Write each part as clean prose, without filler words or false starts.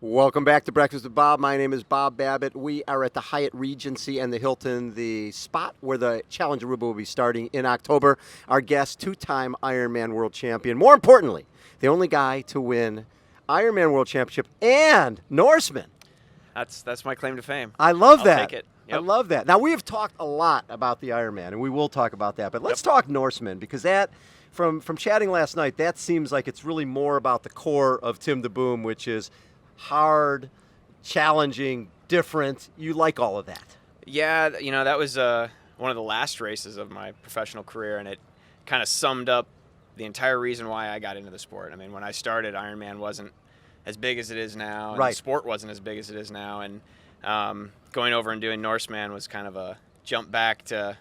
Welcome back to Breakfast with Bob. My name is Bob Babbitt. We are at the Hyatt Regency and the Hilton, the spot where the Challenge Aruba will be starting in October. Our guest, two-time Ironman world champion. More importantly, the only guy to win Ironman World Championship and Norsemen. That's my claim to fame. I love that. I'll take it. Yep. I love that. Now, we have talked a lot about the Ironman, and we will talk about that. But let's talk Norsemen, because that, from chatting last night, that seems like it's really more about the core of Tim DeBoom, which is hard, challenging, different. You like all of that. Yeah, that was one of the last races of my professional career, and it kind of summed up the entire reason why I got into the sport. I mean, when I started, Ironman wasn't as big as it is now, and Right. the sport wasn't as big as it is now, and going over and doing Norseman was kind of a jump back to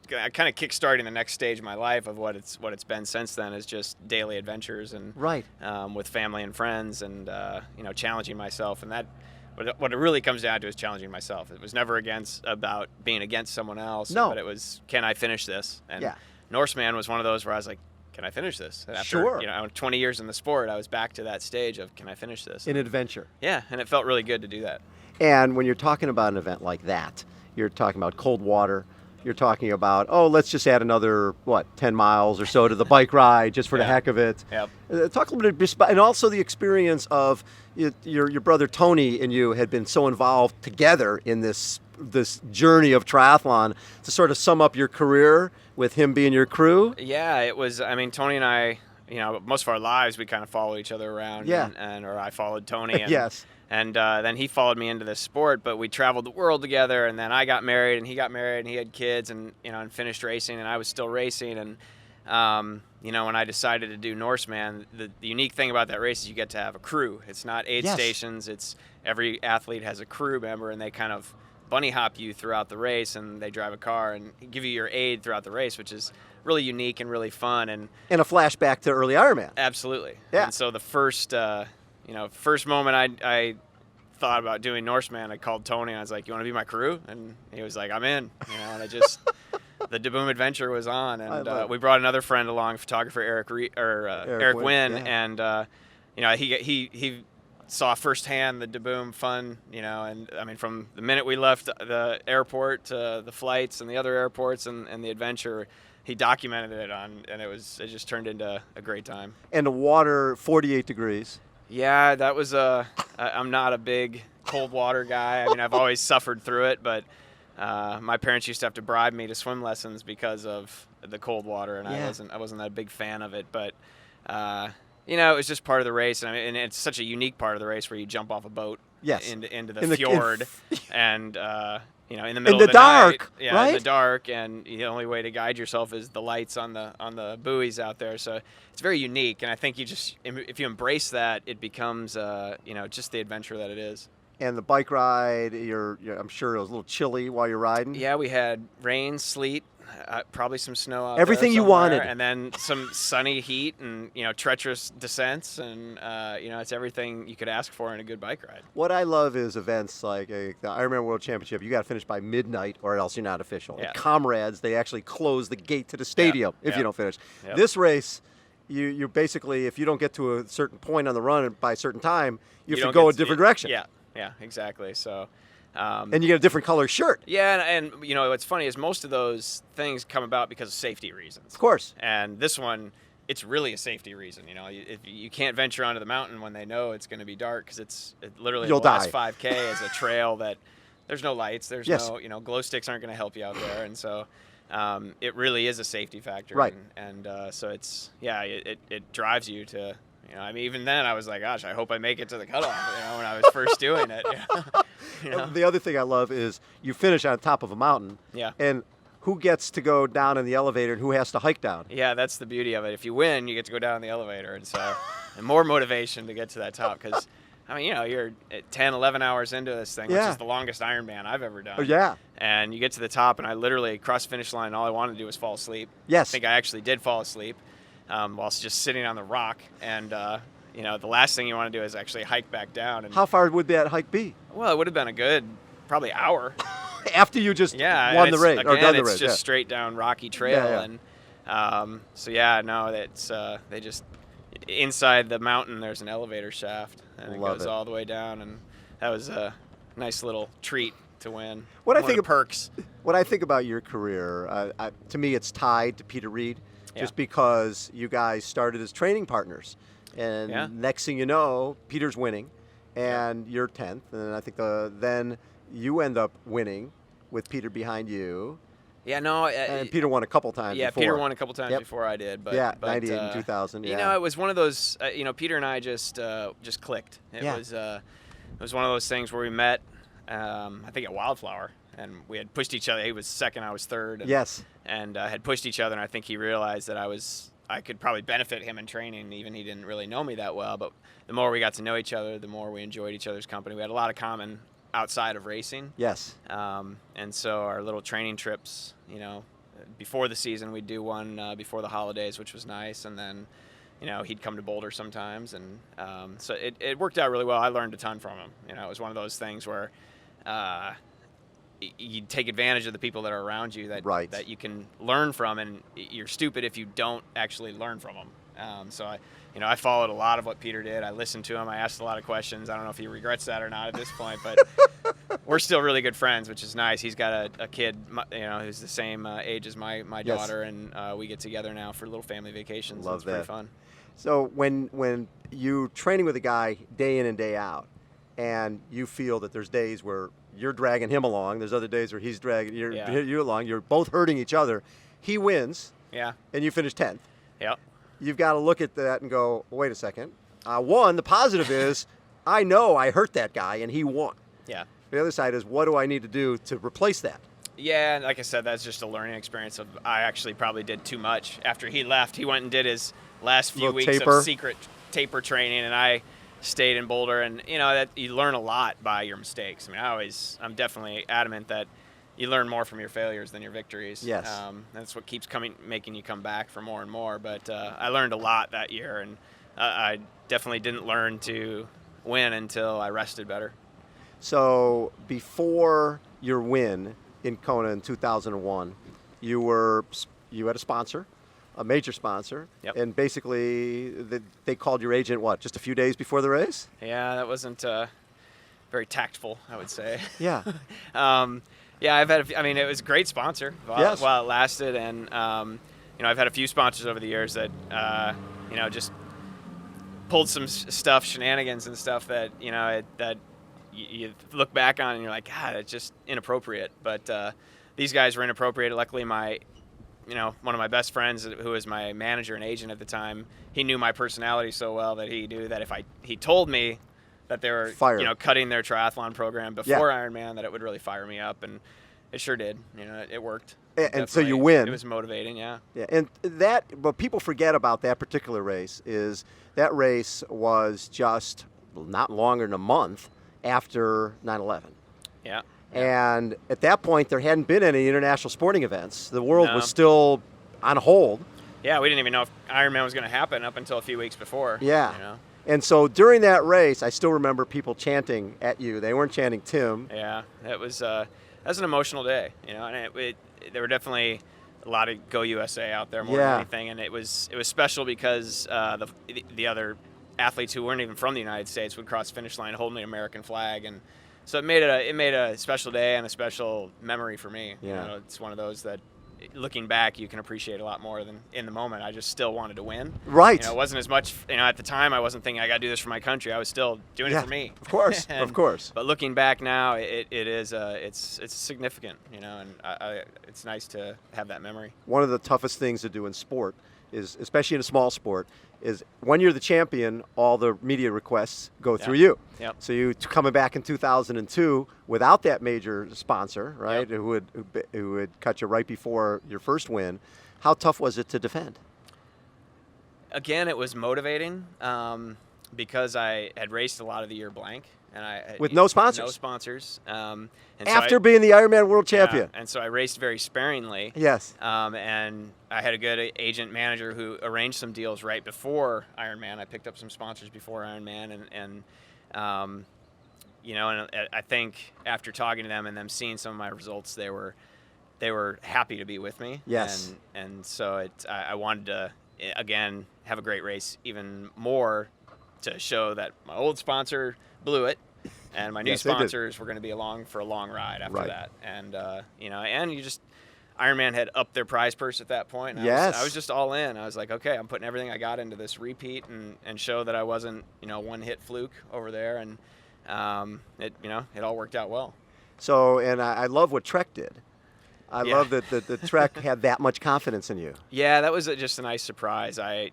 kind of kickstarting the next stage of my life of what it's been since then, is just daily adventures and Right. with family and friends, and challenging myself. And that what it really comes down to is challenging myself. It was never about being against someone else. No. But it was, can I finish this? And Yeah. Norseman was one of those where I was like, can I finish this? And after, Sure. 20 years in the sport, I was back to that stage of, can I finish this? An adventure. Yeah, and it felt really good to do that. And when you're talking about an event like that, you're talking about cold water. You're talking about, let's just add another, 10 miles or so to the bike ride just for the heck of it. Yep. Talk a little bit about, and also the experience of your brother Tony and you had been so involved together in this journey of triathlon, to sort of sum up your career with him being your crew. Yeah, it was, Tony and I, most of our lives, we kind of follow each other around. Yeah. Or I followed Tony. And, Yes. And then he followed me into this sport, but we traveled the world together, and then I got married, and he got married, and he had kids, and and finished racing, and I was still racing. And when I decided to do Norseman, the unique thing about that race is you get to have a crew. It's not aid Yes. stations. It's every athlete has a crew member, and they kind of bunny hop you throughout the race, and they drive a car and give you your aid throughout the race, which is really unique and really fun. And a flashback to early Ironman. absolutely. Yeah. And so the first moment I thought about doing Norseman, I called Tony and I was like, "You want to be my crew?" And he was like, "I'm in." And I just the DeBoom adventure was on, and we brought another friend along, photographer Eric Wynn, yeah. and he saw firsthand the DeBoom fun, and from the minute we left the airport to the flights and the other airports and the adventure, he documented it and it just turned into a great time. And the water, 48 degrees. Yeah, that was I'm not a big cold water guy. I've always suffered through it, but my parents used to have to bribe me to swim lessons because of the cold water, and Yeah. I wasn't that big fan of it. But it was just part of the race, and it's such a unique part of the race where you jump off a boat Yes. into the fjord, and in the middle In the of the dark, night, right? in the dark, and the only way to guide yourself is the lights on the buoys out there. So it's very unique, and I think if you embrace that, it becomes just the adventure that it is. And the bike ride, I'm sure it was a little chilly while you're riding. Yeah, we had rain, sleet, probably some snow out Everything there you somewhere, wanted. and then some sunny heat and treacherous descents, and it's everything you could ask for in a good bike ride. What I love is events like the Ironman World Championship. You got to finish by midnight, or else you're not official. Yeah. At Comrades, they actually close the gate to the stadium if Yeah. you don't finish. Yep. This race, you basically, if you don't get to a certain point on the run by a certain time, you have to don't go get a different direction. Yeah, exactly. So. And you get a different color shirt. Yeah, and what's funny is most of those things come about because of safety reasons. Of course. And this one, it's really a safety reason. If you can't venture onto the mountain when they know it's going to be dark, because it's literally You'll the last die. 5K is a trail that there's no lights, there's Yes. no glow sticks aren't going to help you out there, and so it really is a safety factor. Right. And so it drives you to. Even then I was like, gosh, I hope I make it to the cutoff. When I was first doing it. The other thing I love is you finish on top of a mountain. Yeah. And who gets to go down in the elevator and who has to hike down? Yeah, that's the beauty of it. If you win, you get to go down in the elevator, and so and more motivation to get to that top, because you're 10, 11 hours into this thing, which Yeah. is the longest Ironman I've ever done. Oh, yeah. And you get to the top, and I literally crossed the finish line, and all I wanted to do was fall asleep. Yes. I think I actually did fall asleep while just sitting on the rock, and the last thing you want to do is actually hike back down. And How far would that hike be? well, it would have been a good probably hour. After you just won the race, or done the it's race. just straight down rocky trail, Yeah, yeah. and it's they just inside the mountain, there's an elevator shaft, and it Love goes it. all the way down, and that was a nice little treat to win. What I One think of the perks. When I think about your career, to me it's tied to Peter Reid, just because you guys started as training partners, and next thing you know, Peter's winning, and you're 10th, and I think then you end up winning with Peter behind you. Yeah, no. And Peter won a couple times before. Peter won a couple times before I did. But, yeah, but, 98 and 2000. You know, it was one of those. Peter and I just clicked. It was one of those things where we met. I think at Wildflower, and we had pushed each other. He was second, I was third. And, yes. And had pushed each other, and I think he realized that I could probably benefit him in training. Even he didn't really know me that well, but the more we got to know each other, the more we enjoyed each other's company. We had a lot of common outside of racing. Yes. And so our little training trips, before the season, we'd do one before the holidays, which was nice. And then, he'd come to Boulder sometimes. And so it worked out really well. I learned a ton from him. It was one of those things where you take advantage of the people that are around you that you can learn from, and you're stupid if you don't actually learn from them. So I followed a lot of what Peter did. I listened to him. I asked a lot of questions. I don't know if he regrets that or not at this point, but we're still really good friends, which is nice. He's got a kid, who's the same age as my daughter, and we get together now for little family vacations. Love it's that. Pretty fun. So when you're training with a guy day in and day out, and you feel that there's days where you're dragging him along, there's other days where he's dragging you along, you're both hurting each other. He wins, and you finish 10th. Yep. You've got to look at that and go, well, wait a second. One, the positive is, I know I hurt that guy and he won. Yeah. The other side is, what do I need to do to replace that? Yeah, and like I said, that's just a learning experience. I actually probably did too much. After he left, he went and did his last few weeks of secret taper training, and I stayed in Boulder. And that you learn a lot by your mistakes. I mean, I'm definitely adamant that you learn more from your failures than your victories. Yes. That's what keeps making you come back for more and more. But I learned a lot that year, and I definitely didn't learn to win until I rested better. So before your win in Kona in 2001, you had a sponsor, a major sponsor, and basically they called your agent, just a few days before the race? Yeah, that wasn't very tactful, I would say. Yeah. Yeah, it was a great sponsor while it lasted, and I've had a few sponsors over the years that just pulled some shenanigans and stuff that that you look back on and you're like, God, it's just inappropriate. But these guys were inappropriate. Luckily, one of my best friends, who was my manager and agent at the time, he knew my personality so well that he knew that if he told me that they were cutting their triathlon program before Ironman, that it would really fire me up, and it sure did. It worked. And so you win. It was motivating, yeah. Yeah, and what people forget about that particular race is that race was just not longer than a month after 9/11. Yeah. And at that point, there hadn't been any international sporting events. The world was still on hold. Yeah, we didn't even know if Ironman was going to happen up until a few weeks before. Yeah. And so during that race, I still remember people chanting at you. They weren't chanting Tim. Yeah, that was an emotional day, and there were definitely a lot of Go USA out there more than anything, and it was special because the other athletes who weren't even from the United States would cross the finish line holding the American flag, and so it made a special day and a special memory for me. Yeah. It's one of those that, looking back, you can appreciate a lot more than in the moment. I just still wanted to win. Right. It wasn't as much, at the time I wasn't thinking I got to do this for my country. I was still doing it for me. Of course, of course. But looking back now, it's significant, and it's nice to have that memory. One of the toughest things to do in sport is, especially in a small sport, is when you're the champion, all the media requests go through you. Yep. So you coming back in 2002 without that major sponsor, right, who would cut you right before your first win. How tough was it to defend? Again, it was motivating because I had raced a lot of the year blank. And with no sponsors? No sponsors. And after being the Ironman world champion? Yeah, and so I raced very sparingly. Yes. And I had a good agent manager who arranged some deals right before Ironman. I picked up some sponsors before Ironman, and I think after talking to them and them seeing some of my results, they were happy to be with me. Yes. And so I wanted to again, have a great race even more to show that my old sponsor blew it, and my new Yes, they did. sponsors were going to be along for a long ride after Right. that. And and you just Ironman had upped their prize purse at that point. And Yes. I was just all in. I was like, okay, I'm putting everything I got into this repeat and show that I wasn't one hit fluke over there. And it all worked out well. So, and I love what Trek did. I Yeah. love that the Trek had that much confidence in you. Yeah, that was just a nice surprise. I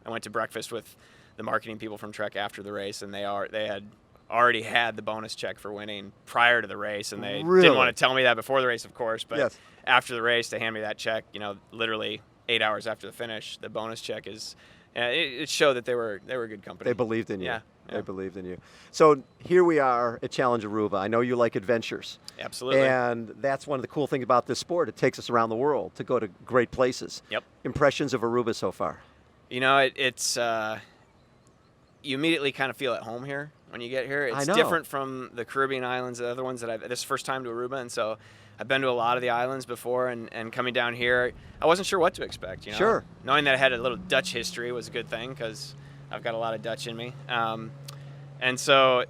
went to breakfast with the marketing people from Trek after the race, and they had already had the bonus check for winning prior to the race, and they Really? didn't want to tell me that before the race, of course. But Yes. after the race, they hand me that check. Literally 8 hours after the finish, the bonus check is. It showed that they were good company. They believed in you. Yeah. They believed in you. So here we are at Challenge Aruba. I know you like adventures. Absolutely. And that's one of the cool things about this sport. It takes us around the world to go to great places. Yep. Impressions of Aruba so far? It's you immediately kind of feel at home here when you get here. I It's know. different from the Caribbean islands, the other ones this is the first time to Aruba, and so I've been to a lot of the islands before, and coming down here, I wasn't sure what to expect. Sure. Knowing that I had a little Dutch history was a good thing because I've got a lot of Dutch in me. And so,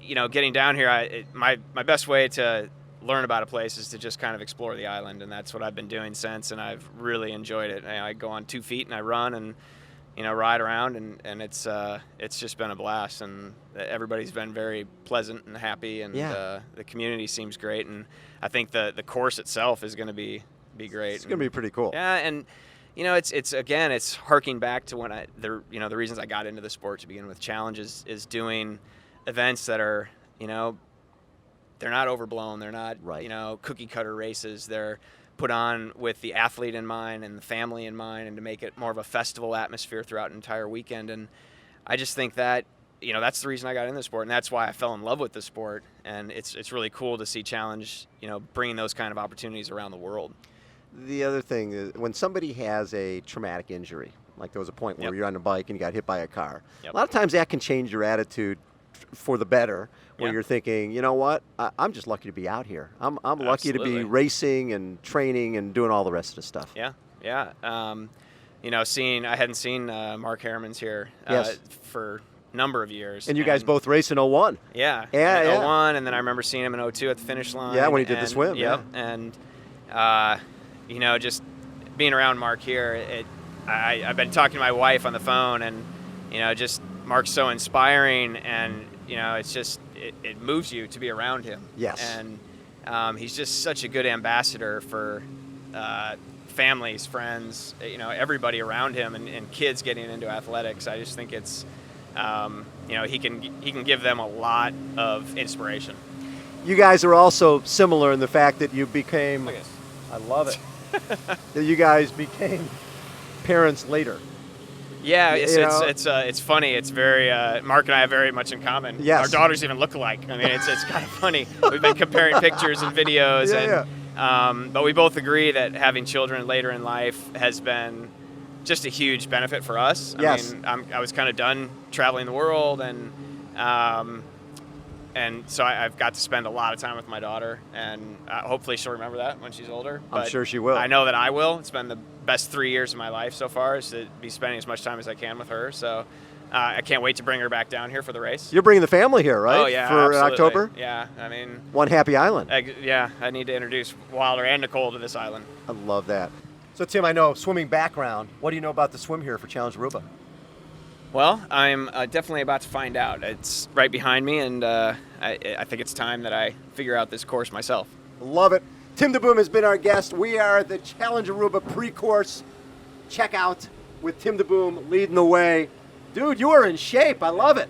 getting down here, my best way to learn about a place is to just kind of explore the island, and that's what I've been doing since, and I've really enjoyed it. I go on 2 feet and I run and ride around, and it's just been a blast, and everybody's been very pleasant and happy, and Yeah. the community seems great, and I think the course itself is going to be great. It's going to be pretty cool. Yeah, and it's harking back to when the reasons I got into the sport to begin with. Challenges is doing events that are they're not overblown, they're not Right. cookie cutter races. They're put on with the athlete in mind and the family in mind, and to make it more of a festival atmosphere throughout an entire weekend. And I just think that that's the reason I got into the sport, and that's why I fell in love with the sport. And it's really cool to see Challenge bringing those kind of opportunities around the world. The other thing is when somebody has a traumatic injury, like there was a point where Yep. you're on a bike and you got hit by a car, Yep. a lot of times that can change your attitude for the better, where Yeah. you're thinking, you know what, I'm just lucky to be out here. I'm lucky to be Absolutely. racing and training and doing all the rest of the stuff. Yeah. I hadn't seen Mark Harriman's here Yes. for a number of years. And you guys both race in 01. Yeah. Yeah, in yeah. 01, and then I remember seeing him in 02 at the finish line. Yeah, when he did the and- swim, Yep. And, just being around Mark here, I've been talking to my wife on the phone, and, just Mark's so inspiring, and, it's just, it moves you to be around him. Yes. And he's just such a good ambassador for families, friends, everybody around him, and kids getting into athletics. I just think it's, he can give them a lot of inspiration. You guys are also similar in the fact that you became, Look at this. I love it, that you guys became parents later. Yeah, You know? it's funny. It's very Mark and I have very much in common. Yes. Our daughters even look alike. I mean, it's kind of funny. We've been comparing pictures and videos, but we both agree that having children later in life has been just a huge benefit for us. Yes. I mean, I was kind of done traveling the world, and so I've got to spend a lot of time with my daughter, and hopefully she'll remember that when she's older. I'm But sure she will. I know that I will. It's been the best 3 years of my life so far, is to be spending as much time as I can with her. So I can't wait to bring her back down here for the race. You're bringing the family here, right? Oh, yeah, For absolutely. October? Yeah, I mean, One happy island. I need to introduce Wilder and Nicole to this island. I love that. So, Tim, I know swimming background. What do you know about the swim here for Challenge Aruba? Well, I'm definitely about to find out. It's right behind me, and I think it's time that I figure out this course myself. Love it. Tim DeBoom has been our guest. We are at the Challenge Aruba pre-course checkout with Tim DeBoom leading the way. Dude, you are in shape. I love it.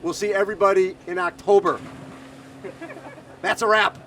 We'll see everybody in October. That's a wrap.